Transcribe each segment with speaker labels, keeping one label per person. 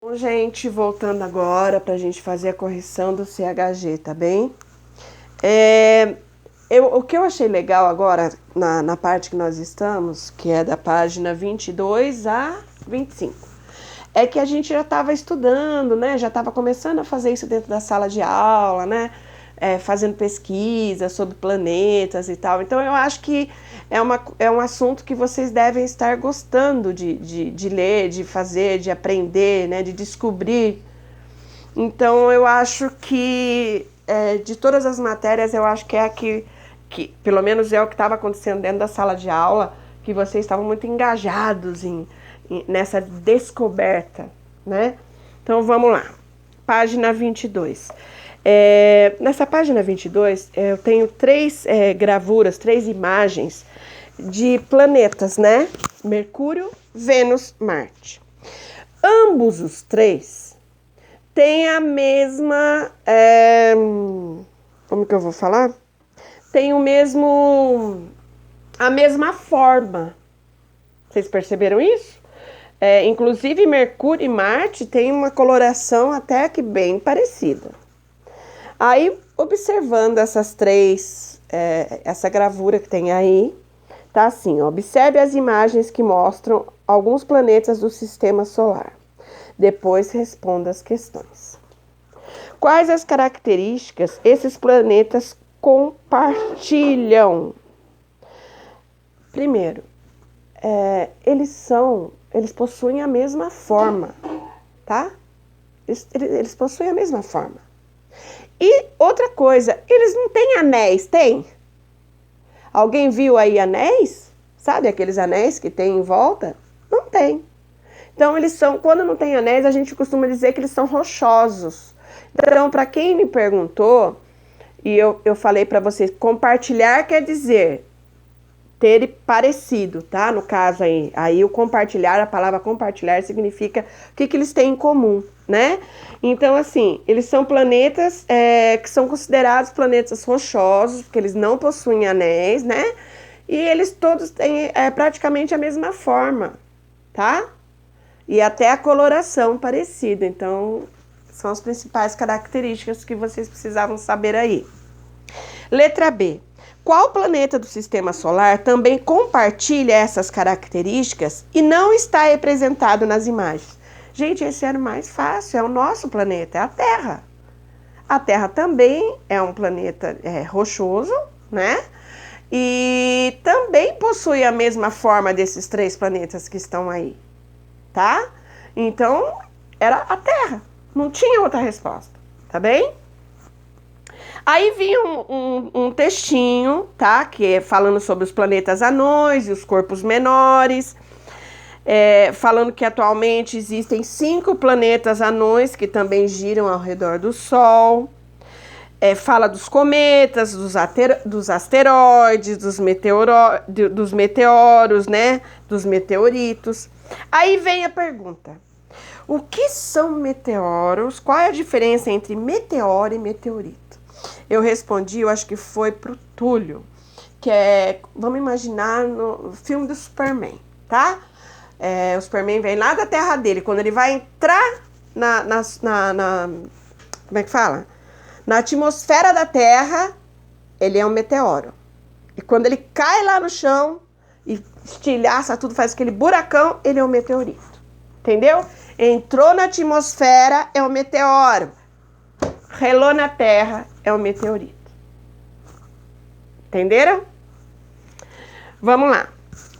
Speaker 1: Bom, gente, voltando agora para a gente fazer a correção do CHG, tá bem? O que eu achei legal agora, na parte que nós estamos, que é da página 22 a 25, é que a gente já estava estudando, né? Já estava começando a fazer isso dentro da sala de aula, né? Fazendo pesquisa sobre planetas e tal. Então, eu acho que é um assunto que vocês devem estar gostando de ler, de fazer, de aprender, né? De descobrir. Então, eu acho que de todas as matérias, eu acho que é a que pelo menos é o que estava acontecendo dentro da sala de aula, que vocês estavam muito engajados nessa descoberta, né? Então, vamos lá. Página 22. Nessa página 22, eu tenho três gravuras, três imagens de planetas, né? Mercúrio, Vênus, Marte. Ambos os três têm a mesma... como que eu vou falar? Tem a mesma forma. Vocês perceberam isso? Inclusive, Mercúrio e Marte têm uma coloração até que bem parecida. Aí, observando essas três, essa gravura que tem aí, tá assim, ó, observe as imagens que mostram alguns planetas do sistema solar. Depois responda as questões. Quais as características esses planetas compartilham? Primeiro, eles possuem a mesma forma, tá? Eles possuem a mesma forma. E outra coisa, eles não têm anéis, tem? Alguém viu aí anéis? Sabe aqueles anéis que tem em volta? Não tem. Então, quando não tem anéis, a gente costuma dizer que eles são rochosos. Então, para quem me perguntou, e eu falei para vocês, compartilhar quer dizer ter parecido, tá? No caso aí o compartilhar, a palavra compartilhar significa o que eles têm em comum, né? Então, assim, eles são planetas que são considerados planetas rochosos, porque eles não possuem anéis, né? E eles todos têm praticamente a mesma forma, tá? E até a coloração parecida. Então, são as principais características que vocês precisavam saber aí. Letra B. Qual planeta do sistema solar também compartilha essas características e não está representado nas imagens? Gente, esse era o mais fácil, é o nosso planeta, é a Terra. A Terra também é um planeta rochoso, né? E também possui a mesma forma desses três planetas que estão aí, tá? Então, era a Terra, não tinha outra resposta, tá bem? Aí vinha um textinho, tá? Que é falando sobre os planetas anões e os corpos menores. Falando que atualmente existem 5 planetas anões que também giram ao redor do Sol. Fala dos cometas, dos asteroides, dos meteoros, né? Dos meteoritos. Aí vem a pergunta. O que são meteoros? Qual é a diferença entre meteoro e meteorito? Eu respondi, eu acho que foi pro Túlio, que vamos imaginar no filme do Superman, tá? O Superman vem lá da terra dele, quando ele vai entrar como é que fala? Na atmosfera da Terra, ele é um meteoro. E quando ele cai lá no chão e estilhaça tudo, faz aquele buracão, ele é um meteorito. Entendeu? Entrou na atmosfera, é um meteoro. Relou na Terra, é um meteorito. Entenderam? Vamos lá.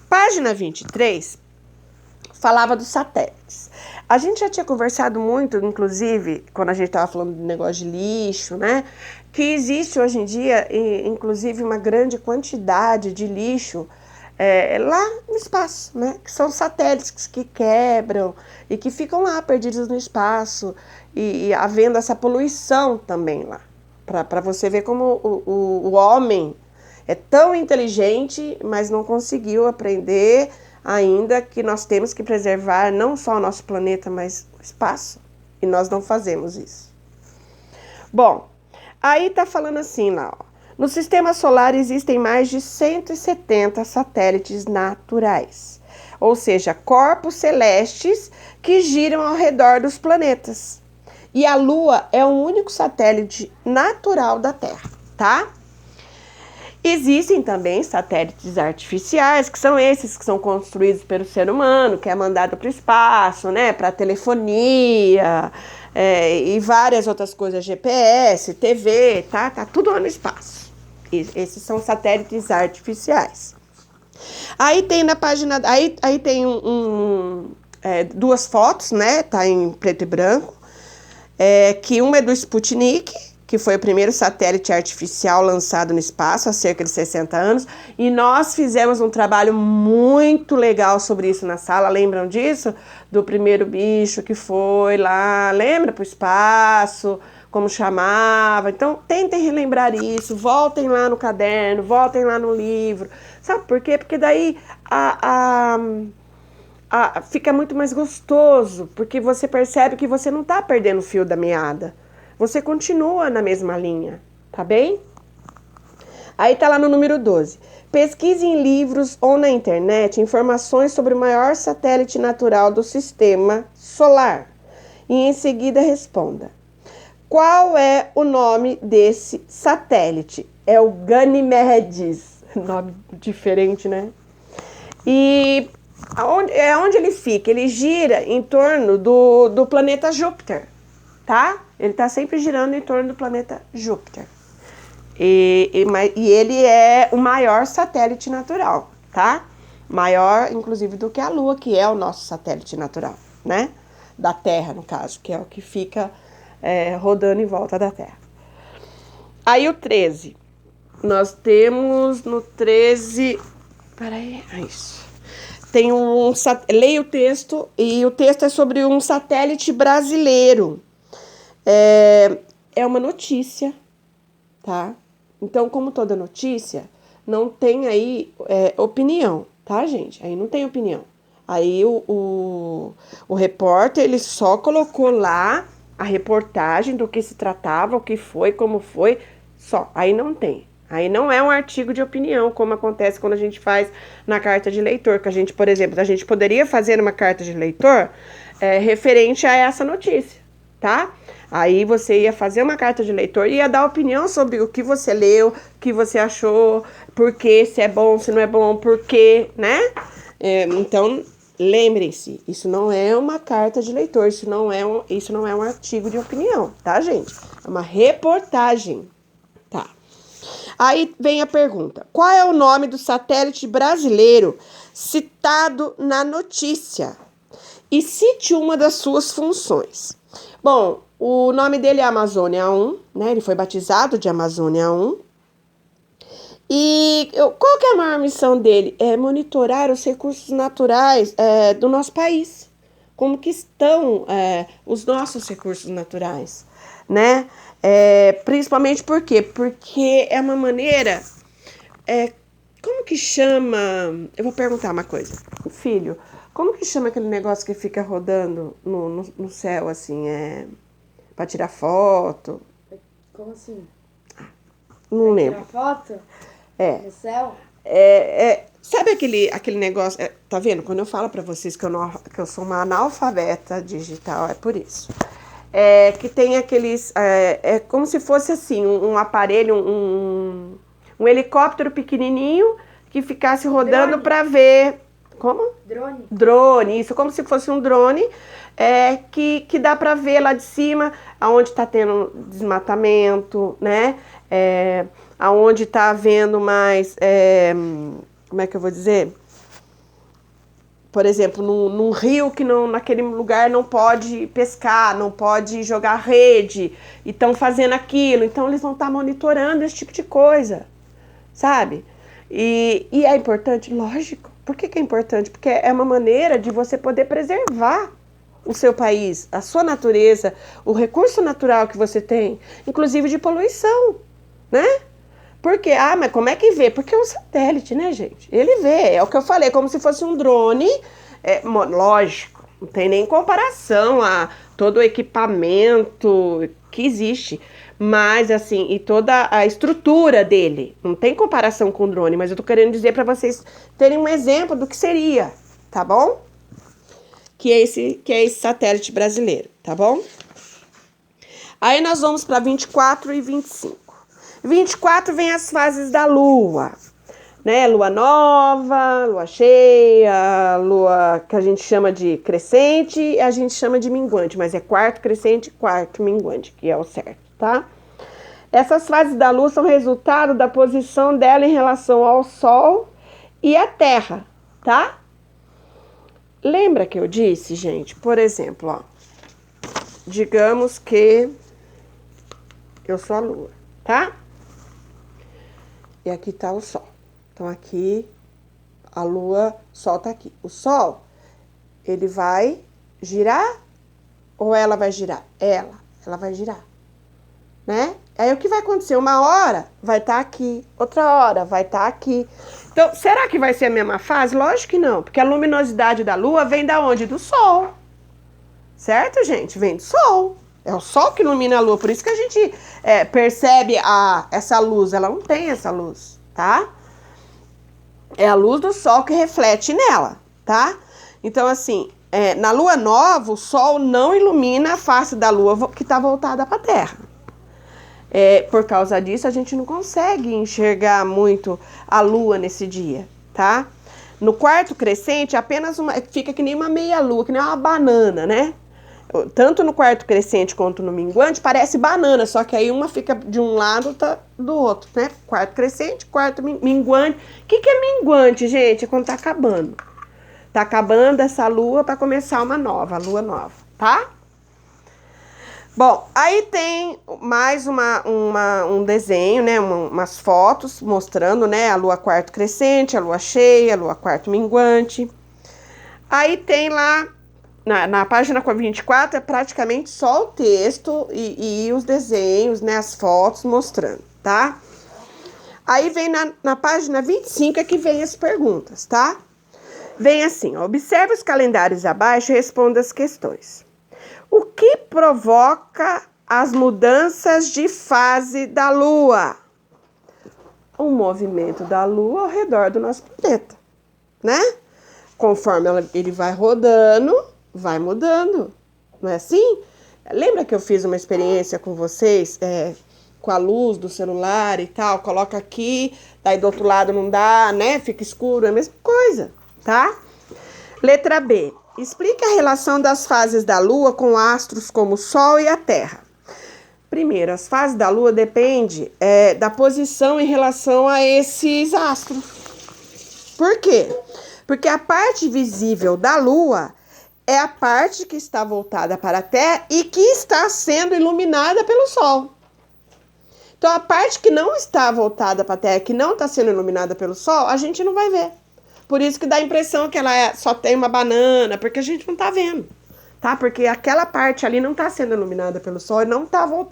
Speaker 1: Página 23 falava dos satélites. A gente já tinha conversado muito, inclusive, quando a gente estava falando do negócio de lixo, né? Que existe hoje em dia, inclusive, uma grande quantidade de lixo lá no espaço, né? Que são satélites que quebram e que ficam lá perdidos no espaço e havendo essa poluição também lá. Para você ver como o homem é tão inteligente, mas não conseguiu aprender ainda que nós temos que preservar não só o nosso planeta, mas o espaço. E nós não fazemos isso. Bom, aí tá falando assim lá, ó. No sistema solar existem mais de 170 satélites naturais. ou seja, corpos celestes que giram ao redor dos planetas. E a Lua é o único satélite natural da Terra, tá? Existem também satélites artificiais, que são esses que são construídos pelo ser humano, que é mandado para o espaço, né, para telefonia, e várias outras coisas, GPS, TV, tá tudo lá no espaço. Esses são satélites artificiais. Aí tem na página, aí tem duas fotos, né, tá em preto e branco, que uma é do Sputnik, que foi o primeiro satélite artificial lançado no espaço há cerca de 60 anos, e nós fizemos um trabalho muito legal sobre isso na sala, lembram disso? Do primeiro bicho que foi lá, lembra, para o espaço, como chamava? Então, tentem relembrar isso, voltem lá no caderno, voltem lá no livro, sabe por quê? Porque daí fica muito mais gostoso, porque você percebe que você não está perdendo o fio da meada. Você continua na mesma linha, tá bem? Aí tá lá no número 12. Pesquise em livros ou na internet informações sobre o maior satélite natural do sistema solar. E em seguida responda. Qual é o nome desse satélite? É o Ganimedes. Nome diferente, né? E onde ele fica? Ele gira em torno do planeta Júpiter, tá? Ele está sempre girando em torno do planeta Júpiter. E ele é o maior satélite natural, tá? Maior, inclusive, do que a Lua, que é o nosso satélite natural, né? Da Terra, no caso, que é o que fica rodando em volta da Terra. Aí o 13. Nós temos no 13... Peraí, é isso. Tem leia o texto, e o texto é sobre um satélite brasileiro. É uma notícia, tá? Então, como toda notícia, não tem aí opinião, tá, gente? Aí não tem opinião. Aí o repórter, ele só colocou lá a reportagem do que se tratava, o que foi, como foi, só. Aí não tem. Aí não é um artigo de opinião, como acontece quando a gente faz na carta de leitor, que a gente, por exemplo, a gente poderia fazer uma carta de leitor referente a essa notícia, tá? Aí você ia fazer uma carta de leitor e ia dar opinião sobre o que você leu, o que você achou, por quê, se é bom, se não é bom, por quê, né? Então, lembrem-se, isso não é uma carta de leitor, isso não é um artigo de opinião, tá, gente? É uma reportagem, tá? Aí vem a pergunta, qual é o nome do satélite brasileiro citado na notícia? E cite uma das suas funções. Bom, o nome dele é Amazônia 1, né? Ele foi batizado de Amazônia 1. E qual que é a maior missão dele? É monitorar os recursos naturais do nosso país. Como que estão os nossos recursos naturais, né? Principalmente por quê? Porque é uma maneira... como que chama... Eu vou perguntar uma coisa. Filho, como que chama aquele negócio que fica rodando no céu, assim, pra tirar foto?
Speaker 2: Como assim?
Speaker 1: Não lembro.
Speaker 2: Tirar foto? No céu?
Speaker 1: Sabe aquele negócio... tá vendo? Quando eu falo pra vocês que eu sou uma analfabeta digital, é por isso. Que tem aqueles... É como se fosse assim, um aparelho, um helicóptero pequenininho que ficasse rodando para ver... Como?
Speaker 2: Drone.
Speaker 1: Drone, isso, como se fosse um drone que dá para ver lá de cima aonde está tendo desmatamento, né? Aonde está havendo mais... como é que eu vou dizer? Por exemplo, num rio que naquele lugar não pode pescar, não pode jogar rede, e estão fazendo aquilo. Então, eles vão estar monitorando esse tipo de coisa, sabe? E é importante? Lógico. Por que é importante? Porque é uma maneira de você poder preservar o seu país, a sua natureza, o recurso natural que você tem, inclusive de poluição, né? Por quê? Mas como é que vê? Porque é um satélite, né, gente? Ele vê, é o que eu falei, como se fosse um drone, lógico, não tem nem comparação a todo o equipamento que existe, mas assim, e toda a estrutura dele, não tem comparação com o drone, mas eu tô querendo dizer para vocês terem um exemplo do que seria, tá bom? Que é esse satélite brasileiro, tá bom? Aí nós vamos para 24 e 25. 24 vem as fases da Lua, né? Lua nova, lua cheia, lua que a gente chama de crescente e a gente chama de minguante, mas é quarto crescente e quarto minguante, que é o certo, tá? Essas fases da Lua são resultado da posição dela em relação ao Sol e à Terra, tá? Lembra que eu disse, gente? Por exemplo, ó, digamos que eu sou a Lua, tá? E aqui tá o Sol. Então, aqui, a Lua, o Sol tá aqui. O Sol, ele vai girar ou ela vai girar? Ela vai girar, né? Aí, o que vai acontecer? Uma hora vai estar aqui, outra hora vai estar aqui. Então, será que vai ser a mesma fase? Lógico que não, porque a luminosidade da Lua vem da onde? Do Sol. Certo, gente? Vem do Sol. É o Sol que ilumina a Lua, por isso que a gente percebe essa luz. Ela não tem essa luz, tá? É a luz do Sol que reflete nela, tá? Então, assim, na Lua nova, o Sol não ilumina a face da Lua que está voltada para a Terra. Por causa disso, a gente não consegue enxergar muito a Lua nesse dia, tá? No quarto crescente, apenas fica que nem uma meia-lua, que nem uma banana, né? Tanto no quarto crescente quanto no minguante, parece banana, só que aí uma fica de um lado, tá do outro, né? Quarto crescente, quarto minguante. O que é minguante, gente? É quando tá acabando. Tá acabando essa lua para começar uma nova, a lua nova, tá? Bom, aí tem mais um desenho, né? Umas fotos mostrando, né? A lua quarto crescente, a lua cheia, a lua quarto minguante. Aí tem lá na página 24 é praticamente só o texto e os desenhos, né, as fotos mostrando, tá? Aí vem na página 25 é que vem as perguntas, tá? Vem assim, ó, observe os calendários abaixo e responda as questões. O que provoca as mudanças de fase da Lua? O movimento da Lua ao redor do nosso planeta, né? Conforme ele vai rodando, vai mudando, não é assim? Lembra que eu fiz uma experiência com vocês, com a luz do celular e tal, coloca aqui, daí do outro lado não dá, né? Fica escuro, é a mesma coisa, tá? Letra B. Explique a relação das fases da Lua com astros como o Sol e a Terra. Primeiro, as fases da Lua dependem da posição em relação a esses astros. Por quê? Porque a parte visível da Lua é a parte que está voltada para a Terra e que está sendo iluminada pelo Sol. Então, a parte que não está voltada para a Terra, que não está sendo iluminada pelo Sol, a gente não vai ver. Por isso que dá a impressão que ela só tem uma banana, porque a gente não está vendo, tá? Porque aquela parte ali não está sendo iluminada pelo Sol e não está voltada